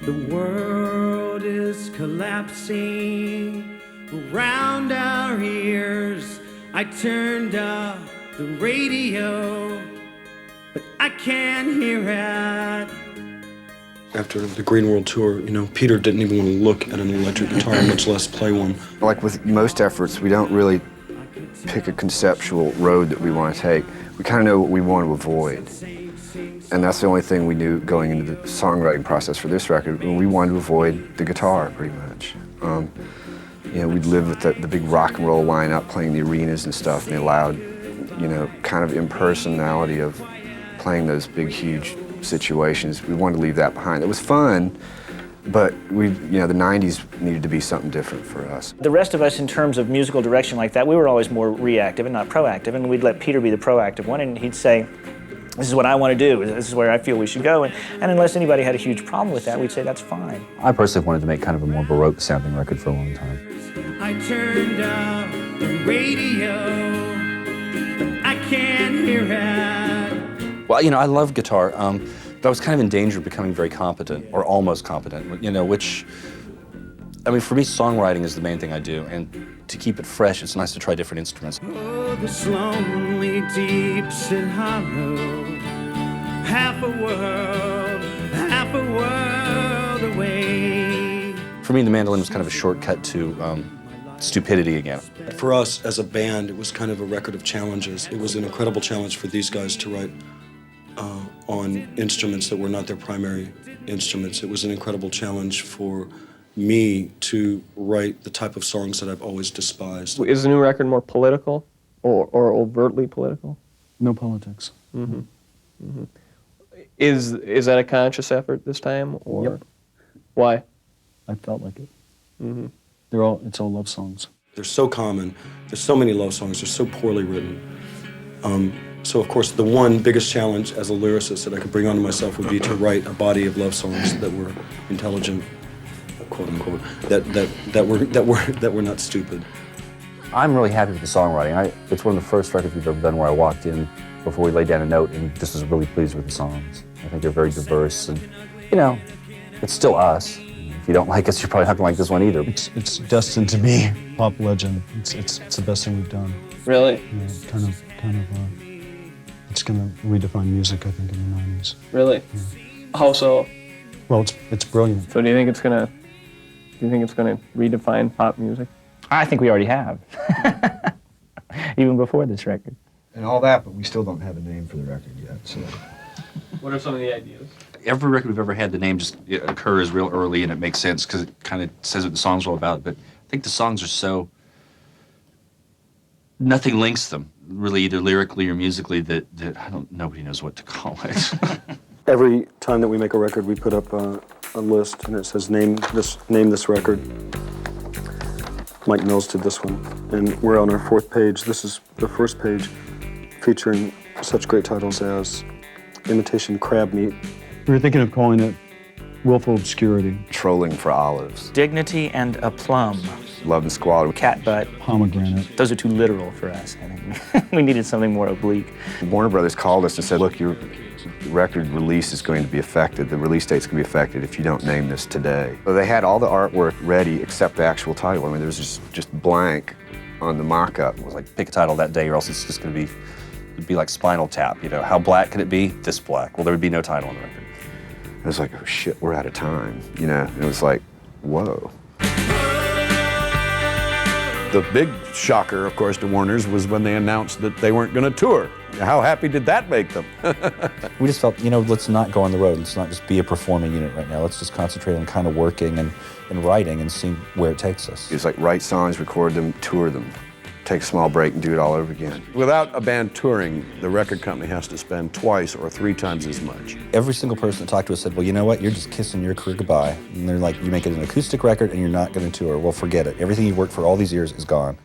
The world is collapsing around our ears. I turned up the radio, but I can't hear it. After the Green World Tour, you know, Peter didn't even want to look at an electric guitar, much less play one. Like with most efforts, we don't really pick a conceptual road that we want to take. We kind of know what we want to avoid. And that's the only thing we knew going into the songwriting process for this record. We wanted to avoid the guitar, pretty much. You know, we'd live with the big rock and roll lineup, playing the arenas and stuff, and the loud, you know, kind of impersonality of playing those big, huge situations. We wanted to leave that behind. It was fun, but you know, the 90s needed to be something different for us. The rest of us, in terms of musical direction like that, we were always more reactive and not proactive, and we'd let Peter be the proactive one, and he'd say, this is what I want to do, this is where I feel we should go, and unless anybody had a huge problem with that, we'd say that's fine. I personally wanted to make kind of a more Baroque sounding record for a long time. I turned up the radio, but I can't hear it. Well, you know, I love guitar, but I was kind of in danger of becoming very competent, or almost competent, you know, which, I mean, for me, songwriting is the main thing I do, and to keep it fresh, it's nice to try different instruments. Oh, this lonely, deep and hollow, half a world away. For me, the mandolin was kind of a shortcut to stupidity again. For us, as a band, it was kind of a record of challenges. It was an incredible challenge for these guys to write on instruments that were not their primary instruments. It was an incredible challenge for me to write the type of songs that I've always despised. Is the new record more political or overtly political? No politics. Mm-hmm. Mm-hmm. Is that a conscious effort this time, or Yep. Why? I felt like it. Mm-hmm. It's all love songs. They're so common. There's so many love songs. They're so poorly written. So, of course, the one biggest challenge as a lyricist that I could bring onto myself would be to write a body of love songs that were intelligent, quote unquote, that were not stupid. I'm really happy with the songwriting. It's one of the first records we've ever done where I walked in before we laid down a note and just was really pleased with the songs. I think they're very diverse, and, you know, it's still us. If you don't like us, you're probably not gonna like this one either. It's destined to be pop legend. It's the best thing we've done. Really? Yeah, kind of. It's gonna redefine music, I think, in the 90s. Really? Yeah. How so? Well, it's brilliant. So do you think it's gonna redefine pop music? I think we already have, even before this record. And all that, but we still don't have a name for the record yet, so. What are some of the ideas? Every record we've ever had, the name just occurs real early, and it makes sense because it kind of says what the song's all about. But I think the songs are so, nothing links them, really, either lyrically or musically, that nobody knows what to call it. Every time that we make a record, we put up a list, and it says, name this record. Mike Mills did this one, and we're on our 4th page. This is the first page featuring such great titles as Imitation Crab Meat. We were thinking of calling it Willful Obscurity. Trolling for Olives. Dignity and a Plum. Love and Squalor. Cat Butt. Pomegranate. Those are too literal for us, I think. We needed something more oblique. Warner Brothers called us and said, look, your record release is going to be affected. The release date's going to be affected if you don't name this today. So they had all the artwork ready except the actual title. I mean, there was just blank on the mock-up. It was like, pick a title that day or else it's just going to be, it'd be like Spinal Tap, you know. How black could it be? This black. Well, there would be no title on the record. I was like, oh shit, we're out of time, you know? And it was like, whoa. The big shocker, of course, to Warner's was when they announced that they weren't going to tour. How happy did that make them? We just felt, you know, let's not go on the road. Let's not just be a performing unit right now. Let's just concentrate on kind of working and writing and seeing where it takes us. It was like write songs, record them, tour them. Take a small break and do it all over again. Without a band touring, the record company has to spend twice or 3 times as much. Every single person that talked to us said, well, you know what? You're just kissing your career goodbye. And they're like, you make it an acoustic record and you're not going to tour. Well, forget it. Everything you've worked for all these years is gone.